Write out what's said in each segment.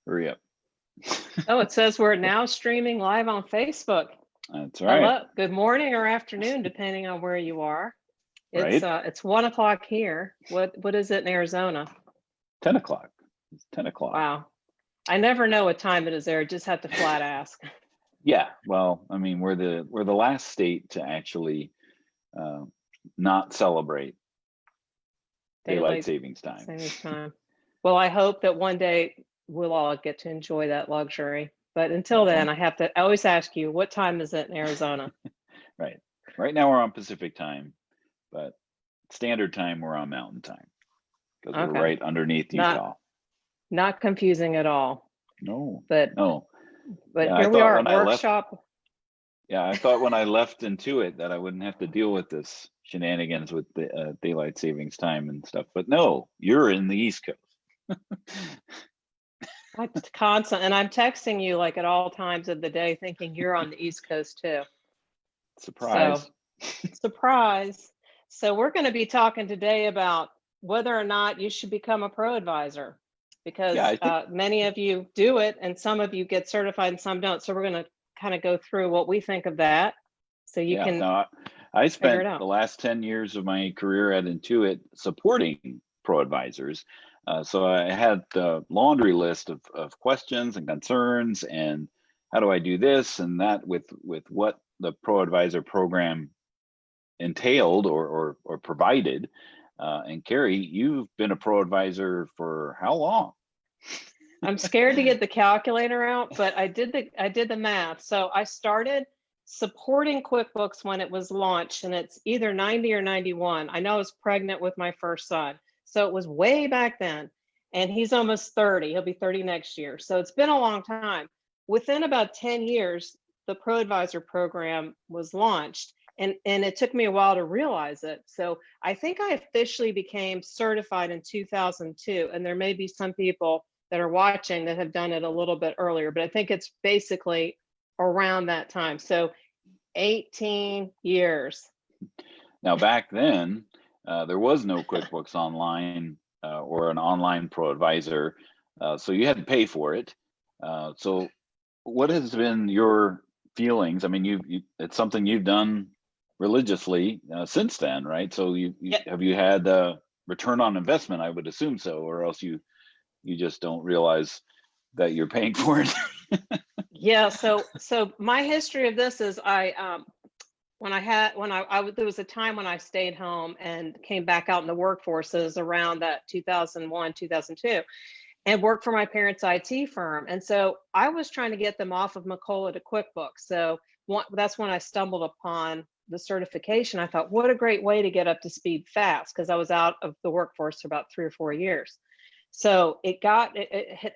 Hurry up. Oh, it says we're now streaming live on Facebook. That's right. Hello, good morning or afternoon, depending on where you are. It's Right. it's 1 o'clock here. What is it in Arizona? 10 o'clock. It's 10 o'clock. Wow. I never know what time it is there. I just have to flat ask. Yeah. Well, I mean, we're the last state to actually not celebrate daylight savings time. Well, I hope that one day we'll all get to enjoy that luxury. But until then, I always ask you, what time is it in Arizona? Right. Right now we're on Pacific time, but standard time we're on Mountain time because we're right underneath Utah. Not confusing at all. No. But yeah, here we are at workshop. I thought when I left Intuit that I wouldn't have to deal with this shenanigans with the daylight savings time and stuff. But no, you're in the East Coast. It's constant, and I'm texting you like at all times of the day, thinking you're on the East Coast too. Surprise! Surprise! So we're going to be talking today about whether or not you should become a ProAdvisor, because many of you do it, and some of you get certified, and some don't. So we're going to kind of go through what we think of that, so you can. No, I spent the last 10 years of my career at Intuit supporting ProAdvisors. So I had the laundry list of questions and concerns and how do I do this and that with what the ProAdvisor program entailed or provided. And Carrie, you've been a ProAdvisor for how long? I'm scared to get the calculator out, but I did the math. So I started supporting QuickBooks when it was launched, and it's either 90 or 91. I know I was pregnant with my first son. So it was way back then, and he's almost 30. He'll be 30 next year. So it's been a long time. Within about 10 years, the ProAdvisor program was launched, and it took me a while to realize it. So I think I officially became certified in 2002, and there may be some people that are watching that have done it a little bit earlier, but I think it's basically around that time. So 18 years. Now, back then, there was no QuickBooks Online or an online ProAdvisor, so you had to pay for it. So what has been your feelings? I mean, it's something you've done religiously since then, right? So have you had return on investment? I would assume so, or else you just don't realize that you're paying for it. Yeah. So my history of this is there was a time when I stayed home and came back out in the workforces around that 2001, 2002, and worked for my parents' IT firm. And so I was trying to get them off of Macola to QuickBooks. So that's when I stumbled upon the certification. I thought, what a great way to get up to speed fast, because I was out of the workforce for about 3 or 4 years. So it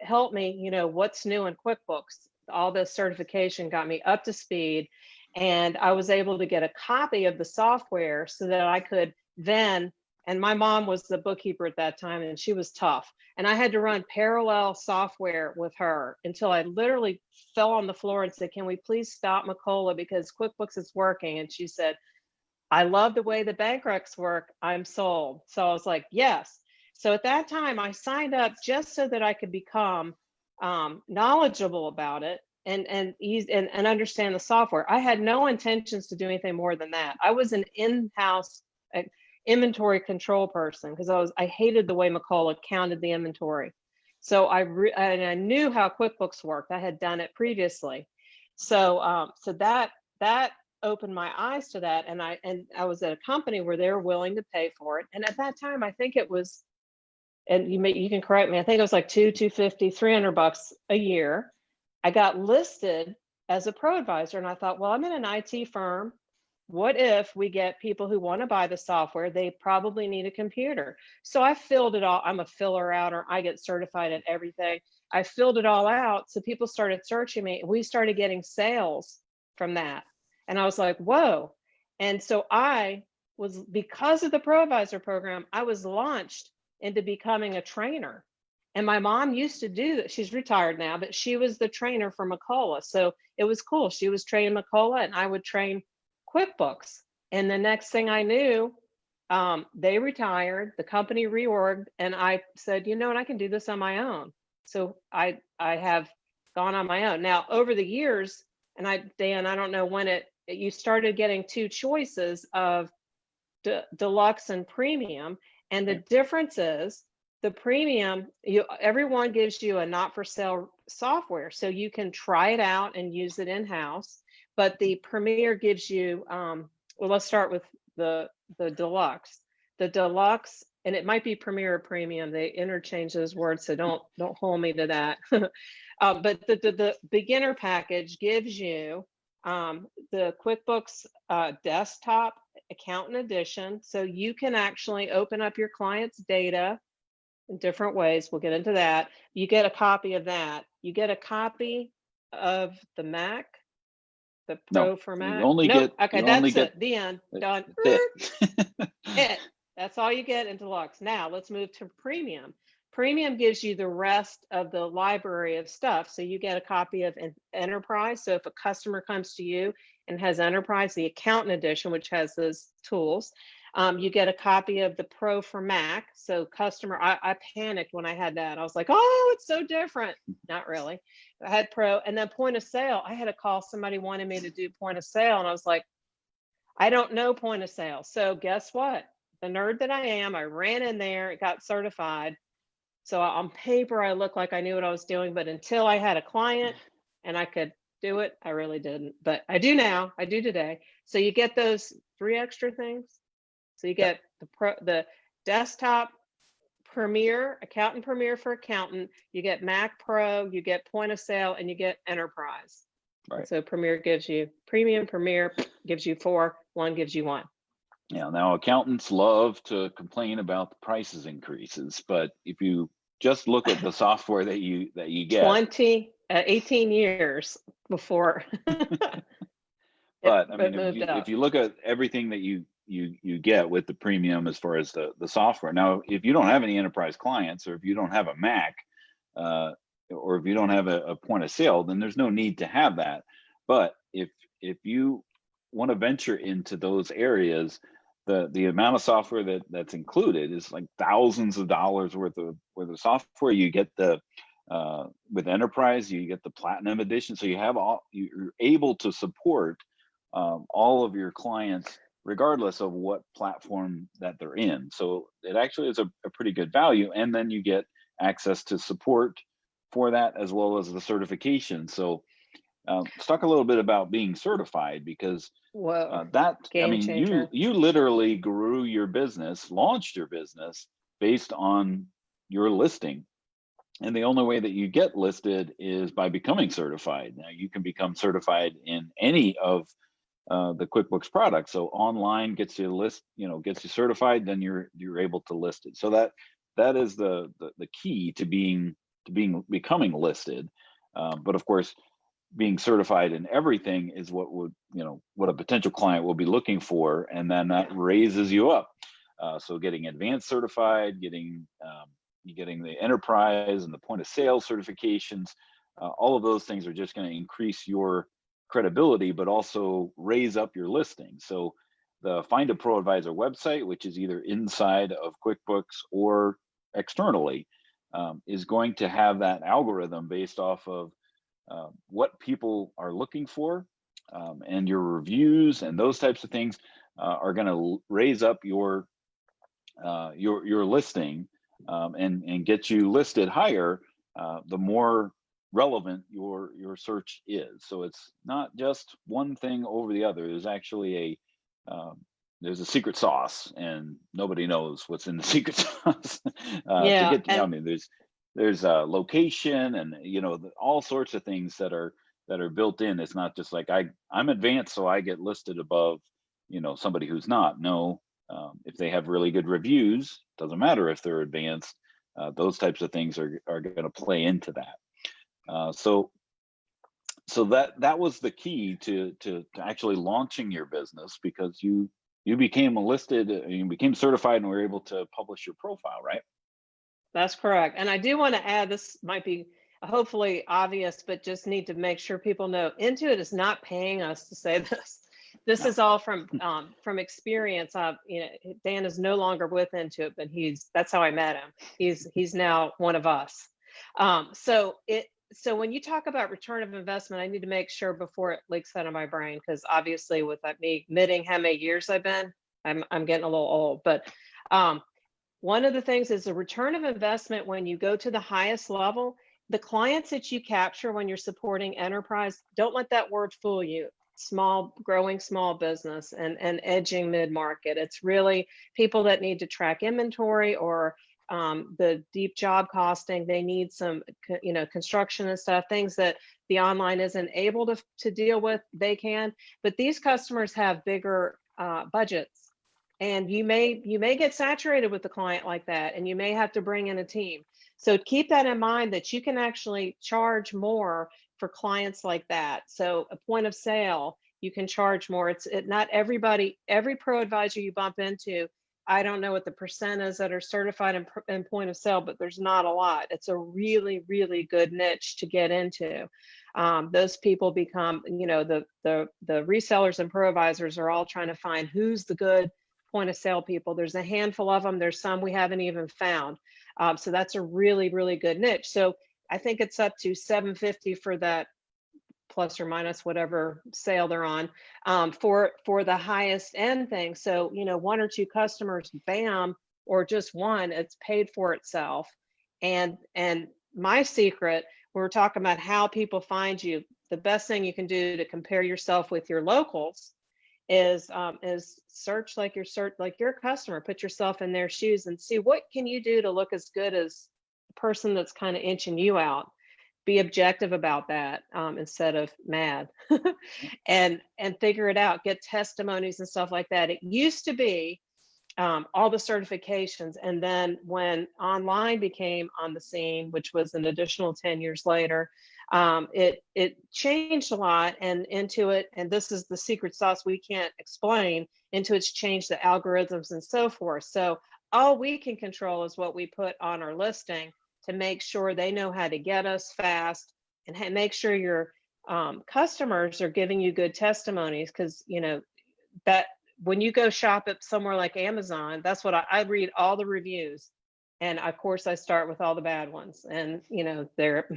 helped me, what's new in QuickBooks. All this certification got me up to speed, and I was able to get a copy of the software so that I could then, and my mom was the bookkeeper at that time, and she was tough. And I had to run parallel software with her until I literally fell on the floor and said, can we please stop Macola, because QuickBooks is working? And she said, I love the way the bank recs work. I'm sold. So I was like, yes. So at that time, I signed up just so that I could become knowledgeable about it and understand the software. I had no intentions to do anything more than that. I was an in-house inventory control person because I hated the way Macola counted the inventory. So I knew how QuickBooks worked. I had done it previously. So that opened my eyes to that, and I was at a company where they were willing to pay for it. And at that time, I think it was, and you can correct me, I think it was like $250, $300 a year. I got listed as a ProAdvisor, and I thought, well, I'm in an IT firm. What if we get people who want to buy the software? They probably need a computer. So I filled it all. I'm a filler outer. I get certified at everything. I filled it all out. So people started searching me. We started getting sales from that. And I was like, whoa. And so because of the ProAdvisor program, I was launched into becoming a trainer. And my mom used to do that. She's retired now, but she was the trainer for Macola. So it was cool. She was training Macola, and I would train QuickBooks. And the next thing I knew, they retired, the company reorged, and I said, you know what, I can do this on my own. So I have gone on my own. Now over the years, and Dan, I don't know when you started getting two choices of deluxe and premium, and the difference is the premium, everyone gives you a not for sale software, so you can try it out and use it in house. But the premier gives you, well, let's start with the deluxe. The deluxe, and it might be premier or premium. They interchange those words, so don't hold me to that. But the beginner package gives you the QuickBooks desktop accountant edition, so you can actually open up your client's data in different ways. We'll get into that. You get a copy of that. You get a copy of the Mac, the Pro for Mac. You only nope. get, Okay, you that's only it. get, The end. Done. It. That's all you get in deluxe. Now let's move to premium. Premium gives you the rest of the library of stuff. So you get a copy of Enterprise. So if a customer comes to you and has Enterprise, the Accountant Edition, which has those tools, you get a copy of the Pro for Mac. So customer, I panicked when I had that. I was like, oh, it's so different. Not really. I had Pro, and then point of sale. I had to call somebody wanted me to do point of sale, and I was like, I don't know point of sale. So guess what? The nerd that I am, I ran in there, it got certified. So on paper, I looked like I knew what I was doing, but until I had a client and I could do it, I really didn't. But I do now. I do today. So you get those 3 extra things. So you get the desktop Premier, Accountant Premier for accountant. You get Mac Pro, you get point of sale, and you get Enterprise. right. So Premier gives you premium. Premier gives you 4. 1 gives you 1. Yeah, now accountants love to complain about the prices increases, but if you just look at the software that you get, 18 years before. but I mean, if you look at everything that you get with the premium as far as the software. Now, if you don't have any enterprise clients, or if you don't have a Mac, or if you don't have a point of sale, then there's no need to have that. But if you want to venture into those areas, the amount of software that's included is like thousands of dollars worth of software. You get the with Enterprise, you get the Platinum Edition, so you're able to support all of your clients regardless of what platform that they're in. So it actually is a pretty good value, and then you get access to support for that as well as the certification. So let's talk a little bit about being certified, because game changer. you literally grew your business, launched your business based on your listing. And the only way that you get listed is by becoming certified. Now you can become certified in any of the QuickBooks products. So online gets you gets you certified, then you're able to list it. So that is the key to becoming listed. But of course, being certified in everything is what a potential client will be looking for, and then that raises you up. So getting advanced certified, getting the enterprise and the point of sale certifications, all of those things are just going to increase your credibility, but also raise up your listing. So the Find a ProAdvisor website, which is either inside of QuickBooks or externally, is going to have that algorithm based off of what people are looking for, and your reviews and those types of things are going to raise up your listing, and get you listed higher, the more relevant your search is. So it's not just one thing over the other. There's actually there's a secret sauce, and nobody knows what's in the secret sauce. There's location, and all sorts of things that are built in. It's not just like I'm advanced, so I get listed above somebody who's not. No, if they have really good reviews, doesn't matter if they're advanced. Those types of things are going to play into that. So that was the key to actually launching your business, because you became listed, you became certified, and were able to publish your profile, right? That's correct. And I do want to add, this might be hopefully obvious, but just need to make sure people know, Intuit is not paying us to say this. This is all from experience. Dan is no longer with Intuit, but that's how I met him. He's now one of us. So when you talk about return of investment, I need to make sure before it leaks out of my brain, because obviously with me admitting how many years I've been, I'm getting a little old. But one of the things is the return of investment when you go to the highest level. The clients that you capture when you're supporting enterprise, don't let that word fool you. Small, growing small business and edging mid-market. It's really people that need to track inventory or the deep job costing. They need some, construction and stuff, things that the online isn't able to deal with. They can, but these customers have bigger budgets, and you may get saturated with the client like that, and you may have to bring in a team. So keep that in mind, that you can actually charge more for clients like that. So a point of sale, you can charge more. Not everybody, every pro advisor you bump into, I don't know what the percent is that are certified in point of sale, but there's not a lot. It's a really, really good niche to get into. Those people become, the resellers and pro advisors are all trying to find who's the good point of sale people. There's a handful of them. There's some we haven't even found. So that's a really, really good niche. So I think it's up to $750 for that, plus or minus whatever sale they're on, for the highest end thing. So, one or two customers, bam, or just one, it's paid for itself. And my secret, we're talking about how people find you. The best thing you can do to compare yourself with your locals is search like your customer. Put yourself in their shoes and see what can you do to look as good as the person that's kind of inching you out. Be objective about that, instead of mad, and figure it out. Get testimonies and stuff like that. It used to be all the certifications, and then when online became on the scene, which was an additional 10 years later, it changed a lot. And Intuit, and this is the secret sauce we can't explain, Intuit's changed the algorithms and so forth. So all we can control is what we put on our listing, to make sure they know how to get us fast, and make sure your customers are giving you good testimonies. Because that when you go shop at somewhere like Amazon, that's what I read all the reviews, and of course I start with all the bad ones, and they're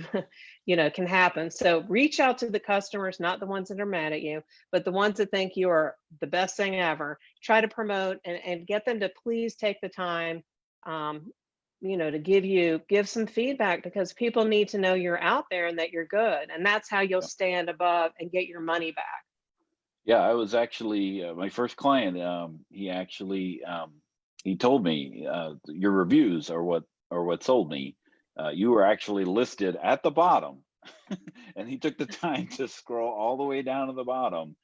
can happen. So reach out to the customers, not the ones that are mad at you, but the ones that think you are the best thing ever. Try to promote and get them to please take the time, to give some feedback, because people need to know you're out there and that you're good. And that's how you'll stand above and get your money back. Yeah, I was actually my first client. He told me, your reviews are what sold me. You were actually listed at the bottom, and he took the time to scroll all the way down to the bottom.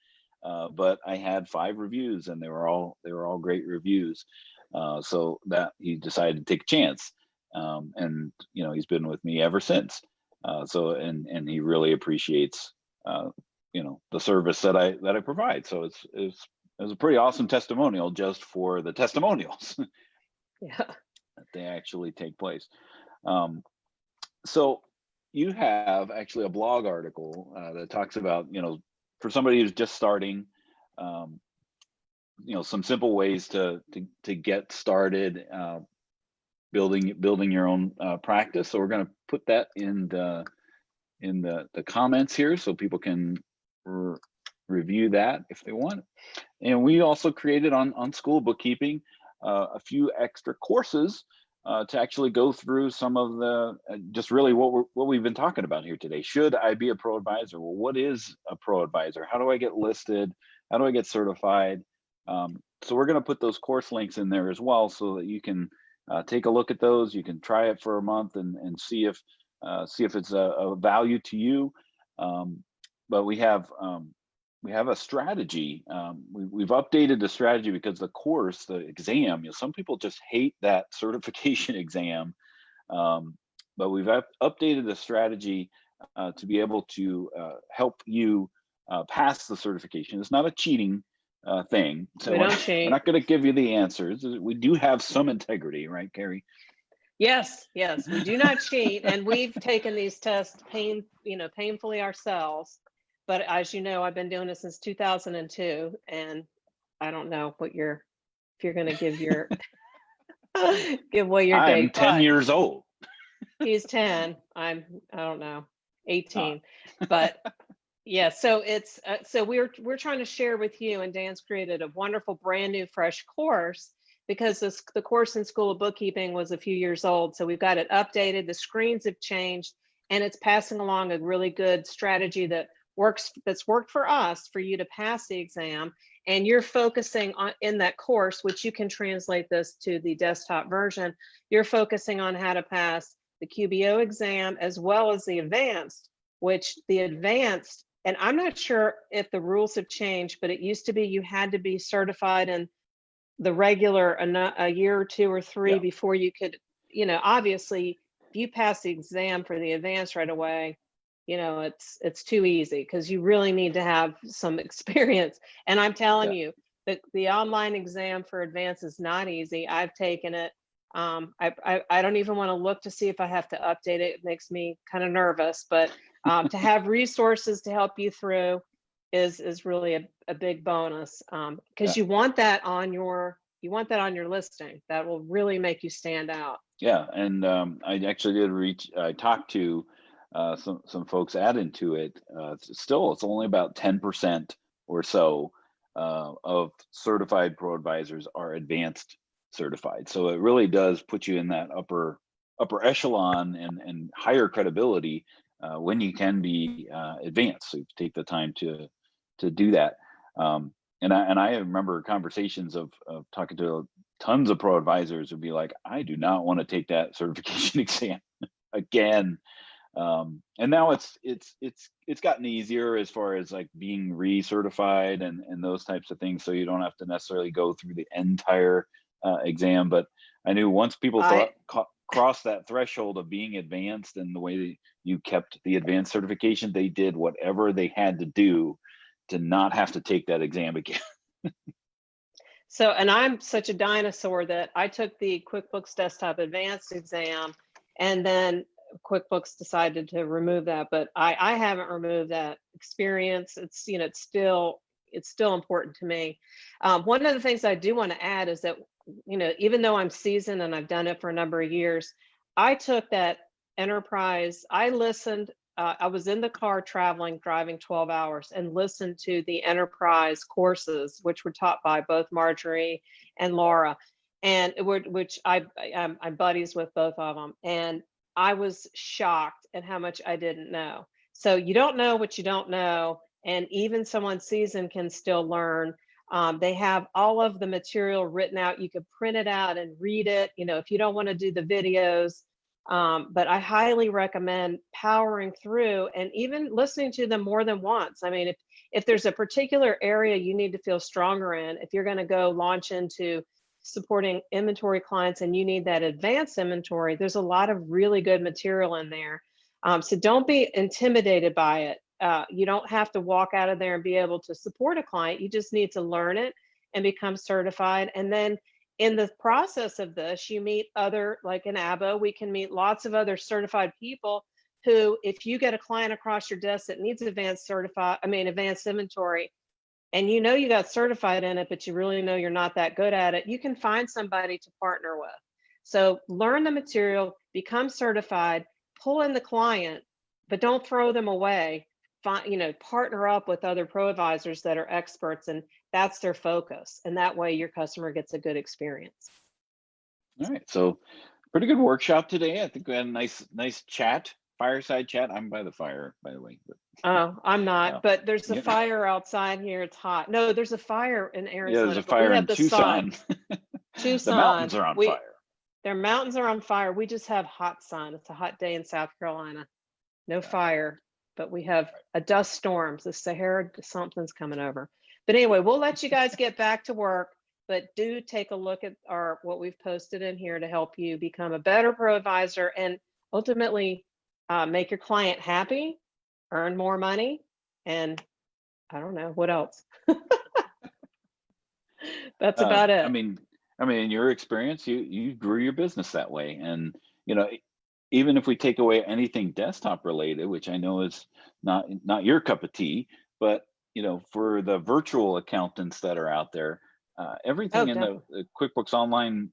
But I had 5 reviews, and they were all great reviews. So that he decided to take a chance, and he's been with me ever since. And he really appreciates the service that I provide. So it was a pretty awesome testimonial just for the testimonials. Yeah, that they actually take place. So you have actually a blog article that talks about for somebody who's just starting. Some simple ways to get started building your own practice. So we're going to put that in the comments here, so people can review that if they want. And we also created on School Bookkeeping a few extra courses to actually go through some of the just really what we've been talking about here today. Should I be a pro advisor? Well, what is a pro advisor? How do I get listed? How do I get certified? So we're going to put those course links in there as well, so that you can take a look at those. You can try it for a month and see if it's a value to you. But we have a strategy. We've updated the strategy because the course, the exam, some people just hate that certification exam. But we've updated the strategy to be able to help you pass the certification. It's not a cheating thing. So we don't cheat. We're not going to give you the answers. We do have some integrity, right, Carrie? Yes, we do not cheat, and we've taken these tests painfully ourselves. But as you know, I've been doing this since 2002, and I don't know if you're going to give your give away your date. I'm 10 years old. He's 10. I don't know, Ah, 18. But yeah, so it's so we're trying to share with you, and Dan's created a wonderful brand new fresh course because the course in School of Bookkeeping was a few years old. So we've got it updated, the screens have changed, and it's passing along a really good strategy that's worked for us for you to pass the exam. And you're focusing on in that course, which you can translate this to the desktop version. You're focusing on how to pass the QBO exam as well as the advanced, which the advanced, and I'm not sure if the rules have changed, but it used to be you had to be certified in the regular a year or two or three yeah, before you could, obviously, if you pass the exam for the advanced right away, it's too easy because you really need to have some experience. And I'm telling yeah, you that the online exam for advanced is not easy. I've taken it. I don't even want to look to see if I have to update it. It makes me kind of nervous, but to have resources to help you through is really a big bonus, because yeah, you want that on your listing. That will really make you stand out. yeah. And I actually did I talked to some folks adding to it. It's only about 10% or so of certified pro advisors are advanced certified. So it really does put you in that upper echelon and higher credibility when you can be advanced. So you take the time to do that. And I remember conversations of talking to tons of pro advisors who'd be like, I do not want to take that certification exam again. And now it's gotten easier as far as like being recertified and those types of things. So you don't have to necessarily go through the entire exam. But I knew once people I crossed that threshold of being advanced, and the way that you kept the advanced certification, they did whatever they had to do to not have to take that exam again. So, and I'm such a dinosaur that I took the QuickBooks Desktop Advanced exam, and then QuickBooks decided to remove that. But I haven't removed that experience. It's still important to me. One of the things I do want to add is that, even though I'm seasoned and I've done it for a number of years, I took that enterprise. I listened. I was in the car driving 12 hours, and listened to the enterprise courses, which were taught by both Marjorie and Laura, and which I'm buddies with both of them. And I was shocked at how much I didn't know. So you don't know what you don't know, and even someone seasoned can still learn. They have all of the material written out. You could print it out and read it, if you don't want to do the videos. But I highly recommend powering through and even listening to them more than once. I mean, if there's a particular area you need to feel stronger in, if you're going to go launch into supporting inventory clients and you need that advanced inventory, there's a lot of really good material in there. So don't be intimidated by it. You don't have to walk out of there and be able to support a client. You just need to learn it and become certified. And then in the process of this, you meet other, like in ABO, we can meet lots of other certified people who, if you get a client across your desk that needs advanced inventory, and you got certified in it, but you really know you're not that good at it, you can find somebody to partner with. So learn the material, become certified, pull in the client, but don't throw them away. Partner up with other pro advisors that are experts, and that's their focus. And that way your customer gets a good experience. All right, so pretty good workshop today. I think we had a nice chat, fireside chat. I'm by the fire, by the way. But, Oh, I'm not, but there's a yeah, fire outside here. It's hot. No, there's a fire in yeah, there's a Arizona, but we fire have in the sun. Tucson. The Tucson, mountains are on fire. their mountains are on fire. We just have hot sun. It's a hot day in South Carolina. No Yeah. fire, but we have a dust storms. The Sahara, something's coming over. But anyway, we'll let you guys get back to work, but do take a look at what we've posted in here to help you become a better pro advisor and ultimately make your client happy, earn more money, and I don't know what else. That's about I it. mean, in your experience, you grew your business that way, and you know, even if we take away anything desktop related, which I know is not your cup of tea, but for the virtual accountants that are out there, Oh, everything in definitely. the QuickBooks Online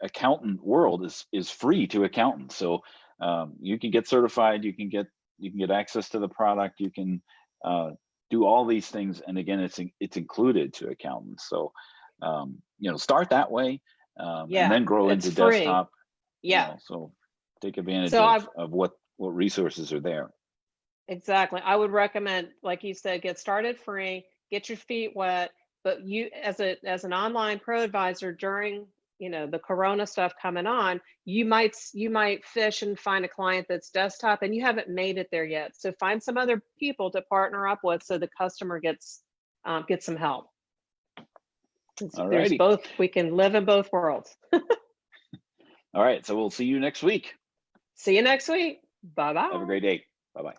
accountant world is free to accountants. So you can get certified, you can get access to the product, you can do all these things, and again, it's included to accountants. So start that way, and then grow into free. desktop. Yeah. So take advantage of what resources are there. Exactly. I would recommend, like you said, get started free, get your feet wet. But you, as an online ProAdvisor during the Corona stuff coming on, you might fish and find a client that's desktop, and you haven't made it there yet. So find some other people to partner up with, so the customer gets some help. There's both. We can live in both worlds. All right. So we'll see you next week. See you next week. Bye-bye. Have a great day. Bye-bye.